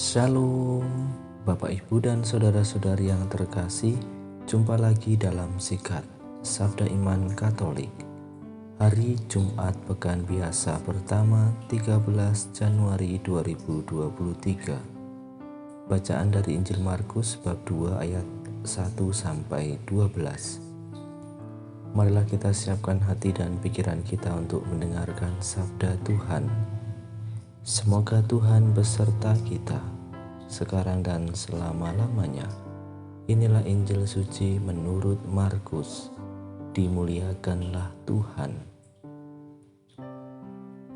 Shalom, Bapak Ibu dan saudara-saudari yang terkasih, jumpa lagi dalam Sikat Sabda Iman Katolik. Hari Jumat Pekan Biasa pertama 13 Januari 2023. Bacaan dari Injil Markus bab 2 ayat 1-12. Marilah kita siapkan hati dan pikiran kita untuk mendengarkan sabda Tuhan. Semoga Tuhan beserta kita, sekarang dan selama-lamanya. Inilah Injil suci menurut Markus. Dimuliakanlah Tuhan.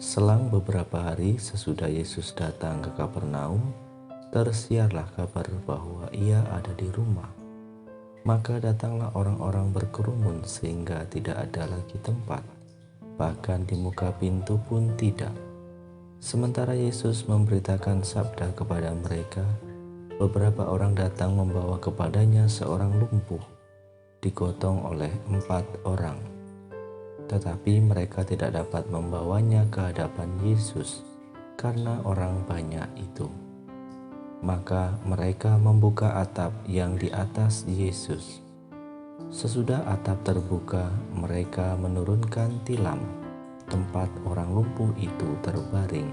Selang beberapa hari sesudah Yesus datang ke Kapernaum, tersiarlah kabar bahwa ia ada di rumah. Maka datanglah orang-orang berkerumun sehingga tidak ada lagi tempat, bahkan di muka pintu pun tidak. Sementara Yesus memberitakan sabda kepada mereka, beberapa orang datang membawa kepadanya seorang lumpuh, digotong oleh 4 orang. Tetapi mereka tidak dapat membawanya ke hadapan Yesus karena orang banyak itu. Maka mereka membuka atap yang di atas Yesus. Sesudah atap terbuka, mereka menurunkan tilam tempat orang lumpuh itu terbaring.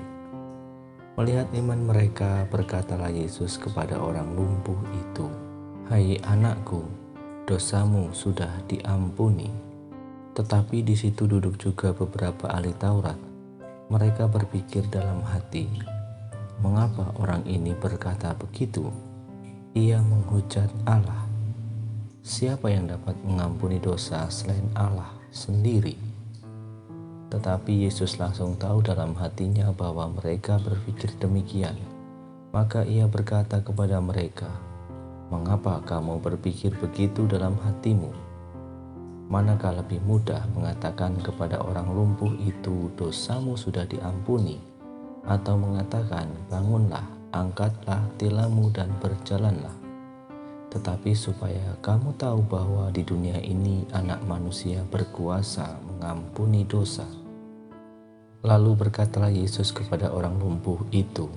Melihat iman mereka, berkatalah Yesus kepada orang lumpuh itu, "Hai anakku, dosamu sudah diampuni." Tetapi di situ duduk juga beberapa ahli Taurat. Mereka berpikir dalam hati, "Mengapa orang ini berkata begitu? Ia menghujat Allah. Siapa yang dapat mengampuni dosa selain Allah sendiri?" Tetapi Yesus langsung tahu dalam hatinya bahwa mereka berpikir demikian. Maka ia berkata kepada mereka, "Mengapa kamu berpikir begitu dalam hatimu? Manakah lebih mudah mengatakan kepada orang lumpuh itu, 'Dosamu sudah diampuni,' atau mengatakan, 'Bangunlah, angkatlah tilammu dan berjalanlah'? Tetapi supaya kamu tahu bahwa di dunia ini Anak Manusia berkuasa mengampuni dosa." Lalu berkatalah Yesus kepada orang lumpuh itu,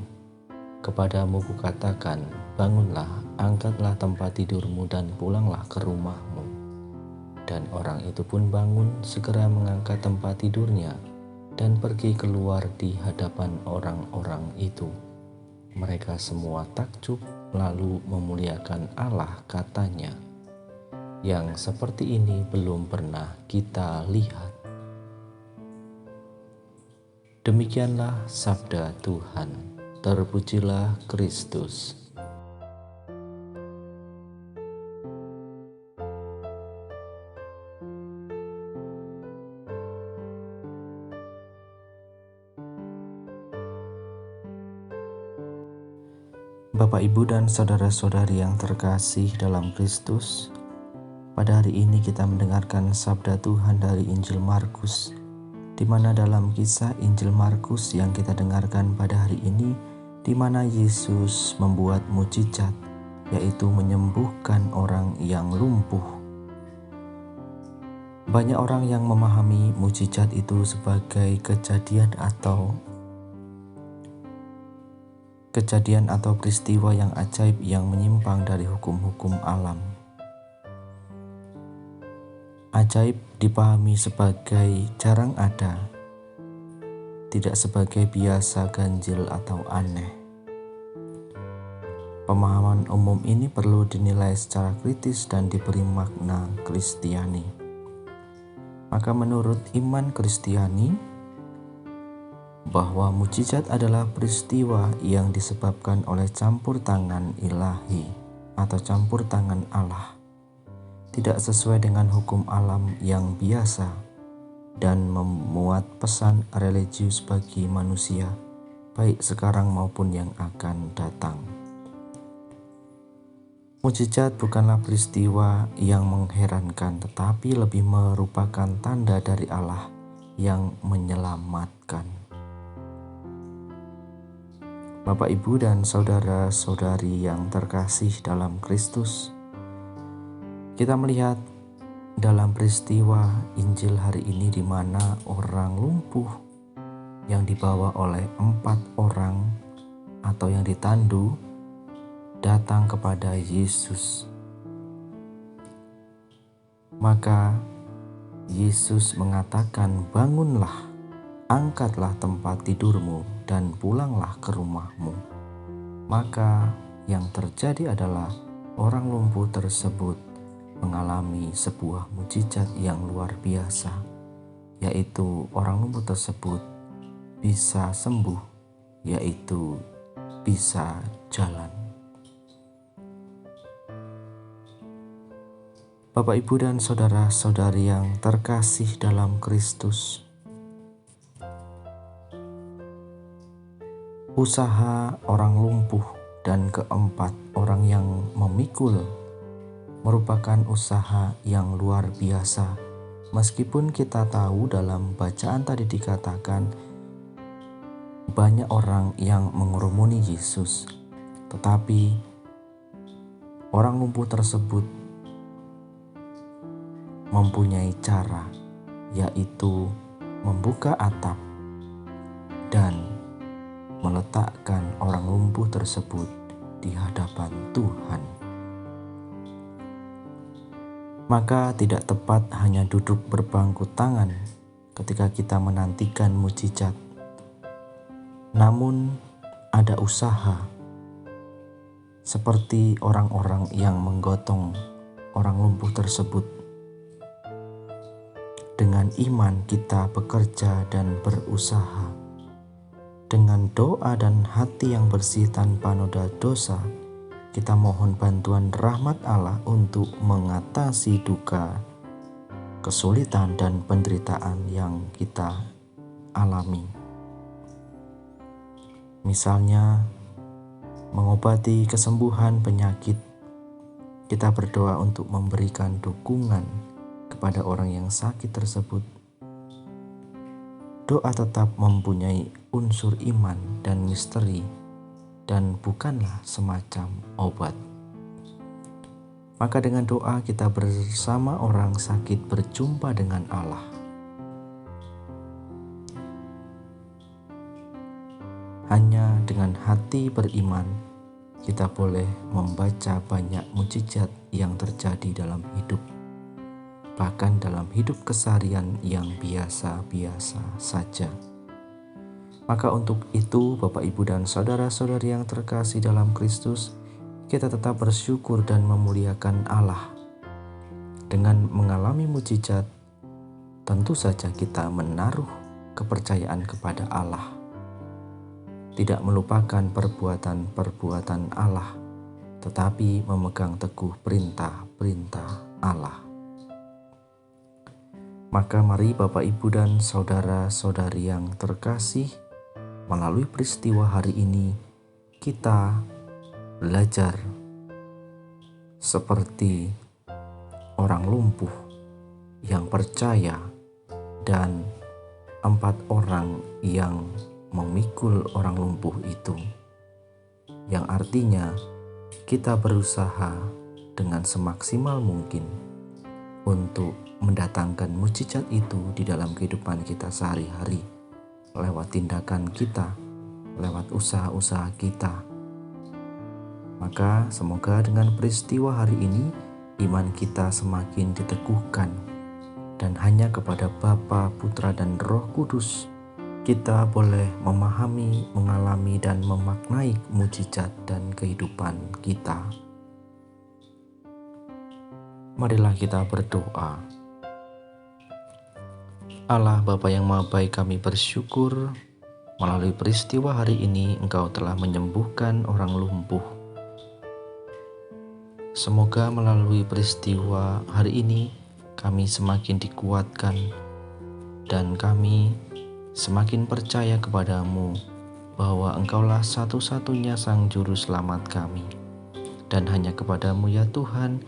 "Kepadamu kukatakan, bangunlah, angkatlah tempat tidurmu dan pulanglah ke rumahmu." Dan orang itu pun bangun, segera mengangkat tempat tidurnya, dan pergi keluar di hadapan orang-orang itu. Mereka semua takjub, lalu memuliakan Allah, katanya, "Yang seperti ini belum pernah kita lihat." Demikianlah sabda Tuhan. Terpujilah Kristus. Bapak, Ibu, dan saudara-saudari yang terkasih dalam Kristus, pada hari ini kita mendengarkan sabda Tuhan dari Injil Markus, di mana dalam kisah Injil Markus yang kita dengarkan pada hari ini, di mana Yesus membuat mukjizat, yaitu menyembuhkan orang yang lumpuh. Banyak orang yang memahami mukjizat itu sebagai kejadian atau peristiwa yang ajaib yang menyimpang dari hukum-hukum alam. Ajaib dipahami sebagai jarang ada, tidak sebagai biasa, ganjil, atau aneh. Pemahaman umum ini perlu dinilai secara kritis dan diberi makna Kristiani. Maka menurut iman Kristiani, bahwa mukjizat adalah peristiwa yang disebabkan oleh campur tangan ilahi atau campur tangan Allah, tidak sesuai dengan hukum alam yang biasa, dan memuat pesan religius bagi manusia, baik sekarang maupun yang akan datang. Mukjizat bukanlah peristiwa yang mengherankan, tetapi lebih merupakan tanda dari Allah yang menyelamatkan. Bapak, Ibu, dan saudara-saudari yang terkasih dalam Kristus, kita melihat dalam peristiwa Injil hari ini di mana orang lumpuh yang dibawa oleh 4 orang atau yang ditandu datang kepada Yesus. Maka Yesus mengatakan, "Bangunlah, angkatlah tempat tidurmu dan pulanglah ke rumahmu." Maka yang terjadi adalah orang lumpuh tersebut mengalami sebuah mukjizat yang luar biasa, yaitu orang lumpuh tersebut bisa sembuh, yaitu bisa jalan. Bapak, Ibu, dan saudara-saudari yang terkasih dalam Kristus, usaha orang lumpuh dan keempat orang yang memikul merupakan usaha yang luar biasa. Meskipun kita tahu dalam bacaan tadi dikatakan banyak orang yang mengerumuni Yesus, tetapi orang lumpuh tersebut mempunyai cara, yaitu membuka atap dan meletakkan orang lumpuh tersebut di hadapan Tuhan. Maka tidak tepat hanya duduk berbangku tangan ketika kita menantikan mukjizat. Namun ada usaha, seperti orang-orang yang menggotong orang lumpuh tersebut. Dengan iman kita bekerja dan berusaha. Dengan doa dan hati yang bersih tanpa noda dosa, kita mohon bantuan rahmat Allah untuk mengatasi duka, kesulitan, dan penderitaan yang kita alami. Misalnya, mengobati kesembuhan penyakit, kita berdoa untuk memberikan dukungan kepada orang yang sakit tersebut. Doa tetap mempunyai unsur iman dan misteri, dan bukanlah semacam obat. Maka dengan doa kita bersama orang sakit berjumpa dengan Allah. Hanya dengan hati beriman kita boleh membaca banyak mukjizat yang terjadi dalam hidup, bahkan dalam hidup keseharian yang biasa-biasa saja. Maka untuk itu, Bapak, Ibu, dan saudara-saudari yang terkasih dalam Kristus, kita tetap bersyukur dan memuliakan Allah. Dengan mengalami mukjizat, tentu saja kita menaruh kepercayaan kepada Allah. Tidak melupakan perbuatan-perbuatan Allah, tetapi memegang teguh perintah-perintah Allah. Maka mari Bapak, Ibu, dan saudara-saudari yang terkasih, melalui peristiwa hari ini kita belajar seperti orang lumpuh yang percaya dan 4 orang yang memikul orang lumpuh itu, yang artinya kita berusaha dengan semaksimal mungkin untuk mendatangkan mukjizat itu di dalam kehidupan kita sehari-hari, lewat tindakan kita, lewat usaha-usaha kita. Maka semoga dengan peristiwa hari ini iman kita semakin diteguhkan, dan hanya kepada Bapa, Putra, dan Roh Kudus kita boleh memahami, mengalami, dan memaknai mukjizat dan kehidupan kita. Marilah kita berdoa. Allah Bapa yang Maha Baik, kami bersyukur melalui peristiwa hari ini Engkau telah menyembuhkan orang lumpuh. Semoga melalui peristiwa hari ini kami semakin dikuatkan dan kami semakin percaya kepadamu bahwa Engkaulah satu-satunya Sang Juru Selamat kami. Dan hanya kepadamu ya Tuhan,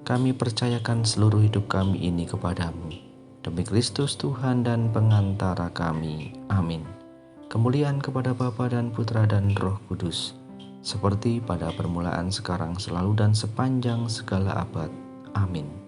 kami percayakan seluruh hidup kami ini kepadamu. Demi Kristus Tuhan dan pengantara kami. Amin. Kemuliaan kepada Bapa dan Putra dan Roh Kudus, seperti pada permulaan, sekarang, selalu, dan sepanjang segala abad. Amin.